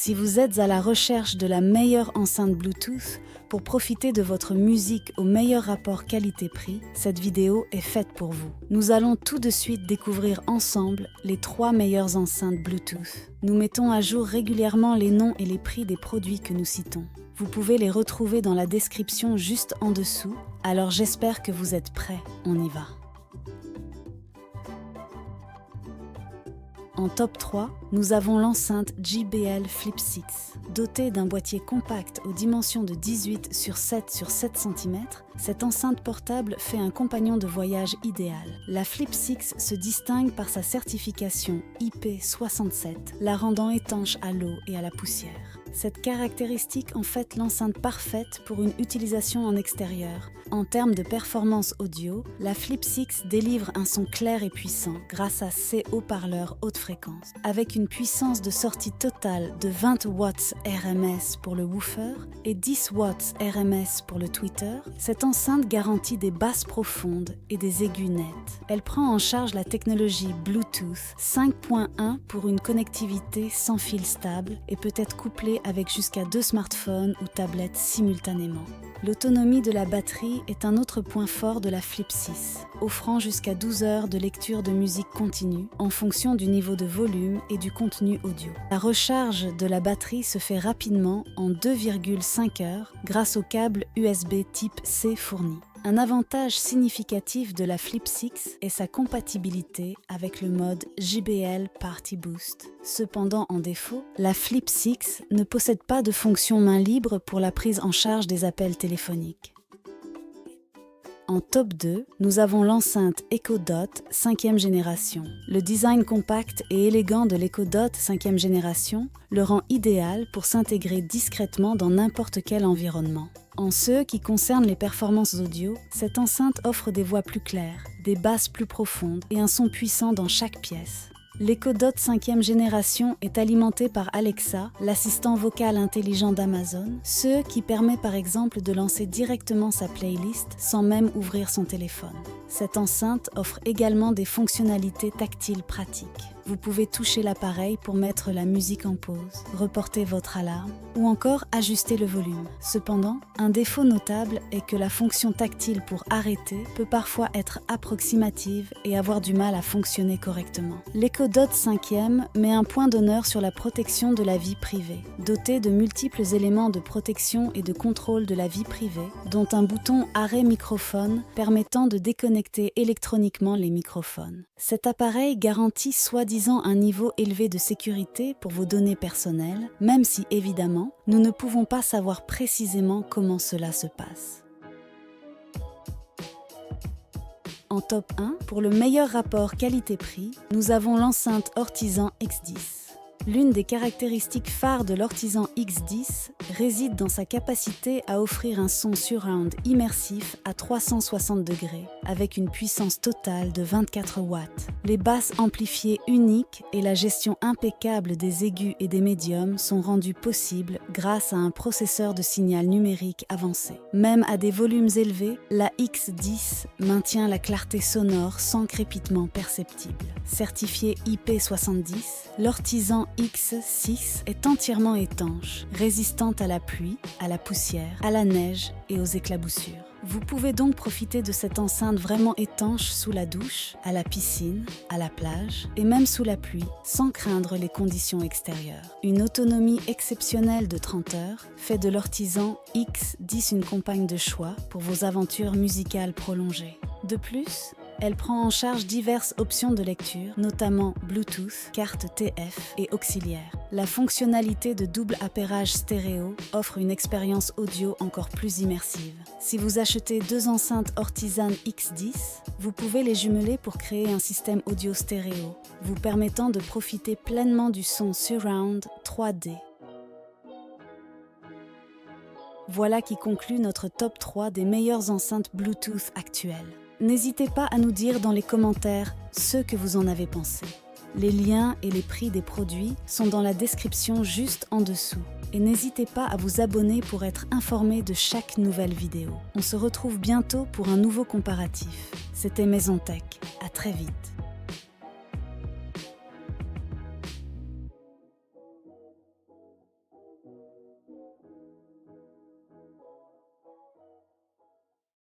Si vous êtes à la recherche de la meilleure enceinte Bluetooth pour profiter de votre musique au meilleur rapport qualité-prix, cette vidéo est faite pour vous. Nous allons tout de suite découvrir ensemble les 3 meilleures enceintes Bluetooth. Nous mettons à jour régulièrement les noms et les prix des produits que nous citons. Vous pouvez les retrouver dans la description juste en dessous, alors j'espère que vous êtes prêts, on y va. En top 3, nous avons l'enceinte JBL Flip 6. Dotée d'un boîtier compact aux dimensions de 18 x 7 x 7 cm, cette enceinte portable fait un compagnon de voyage idéal. La Flip 6 se distingue par sa certification IP67, la rendant étanche à l'eau et à la poussière. Cette caractéristique en fait l'enceinte parfaite pour une utilisation en extérieur. En termes de performance audio, la Flip 6 délivre un son clair et puissant grâce à ses haut-parleurs haute fréquence. Avec une puissance de sortie totale de 20 watts RMS pour le woofer et 10 watts RMS pour le tweeter, cette enceinte garantit des basses profondes et des aigus nets. Elle prend en charge la technologie Bluetooth 5.1 pour une connectivité sans fil stable et peut être couplée avec jusqu'à 2 smartphones ou tablettes simultanément. L'autonomie de la batterie est un autre point fort de la Flip 6, offrant jusqu'à 12 heures de lecture de musique continue en fonction du niveau de volume et du contenu audio. La recharge de la batterie se fait rapidement en 2,5 heures grâce au câble USB type C fourni. Un avantage significatif de la Flip 6 est sa compatibilité avec le mode JBL Party Boost. Cependant, en défaut, la Flip 6 ne possède pas de fonction main libre pour la prise en charge des appels téléphoniques. En top 2, nous avons l'enceinte Echo Dot 5e génération. Le design compact et élégant de l'Echo Dot 5e génération le rend idéal pour s'intégrer discrètement dans n'importe quel environnement. En ce qui concerne les performances audio, cette enceinte offre des voix plus claires, des basses plus profondes et un son puissant dans chaque pièce. L'Echo Dot 5e génération est alimenté par Alexa, l'assistant vocal intelligent d'Amazon, ce qui permet par exemple de lancer directement sa playlist sans même ouvrir son téléphone. Cette enceinte offre également des fonctionnalités tactiles pratiques. Vous pouvez toucher l'appareil pour mettre la musique en pause, reporter votre alarme ou encore ajuster le volume. Cependant, un défaut notable est que la fonction tactile pour arrêter peut parfois être approximative et avoir du mal à fonctionner correctement. L'Echo Dot 5e met un point d'honneur sur la protection de la vie privée. Doté de multiples éléments de protection et de contrôle de la vie privée, dont un bouton arrêt microphone permettant de déconnecter électroniquement les microphones. Cet appareil garantit soi-disant un niveau élevé de sécurité pour vos données personnelles, même si évidemment, nous ne pouvons pas savoir précisément comment cela se passe. En top 1, pour le meilleur rapport qualité-prix, nous avons l'enceinte Ortisan X10. L'une des caractéristiques phares de l'Ortisan X10 réside dans sa capacité à offrir un son surround immersif à 360 degrés, avec une puissance totale de 24 watts. Les basses amplifiées uniques et la gestion impeccable des aigus et des médiums sont rendues possibles grâce à un processeur de signal numérique avancé. Même à des volumes élevés, la X10 maintient la clarté sonore sans crépitement perceptible. Certifié IP70, l'Ortisan X6 est entièrement étanche, résistante à la pluie, à la poussière, à la neige et aux éclaboussures. Vous pouvez donc profiter de cette enceinte vraiment étanche sous la douche, à la piscine, à la plage et même sous la pluie, sans craindre les conditions extérieures. Une autonomie exceptionnelle de 30 heures fait de l'Ortisan X10 une compagne de choix pour vos aventures musicales prolongées. De plus, elle prend en charge diverses options de lecture, notamment Bluetooth, carte TF et auxiliaire. La fonctionnalité de double appairage stéréo offre une expérience audio encore plus immersive. Si vous achetez 2 enceintes Ortisan X10, vous pouvez les jumeler pour créer un système audio stéréo, vous permettant de profiter pleinement du son surround 3D. Voilà qui conclut notre top 3 des meilleures enceintes Bluetooth actuelles. N'hésitez pas à nous dire dans les commentaires ce que vous en avez pensé. Les liens et les prix des produits sont dans la description juste en dessous. Et n'hésitez pas à vous abonner pour être informé de chaque nouvelle vidéo. On se retrouve bientôt pour un nouveau comparatif. C'était Maison Tech. À très vite.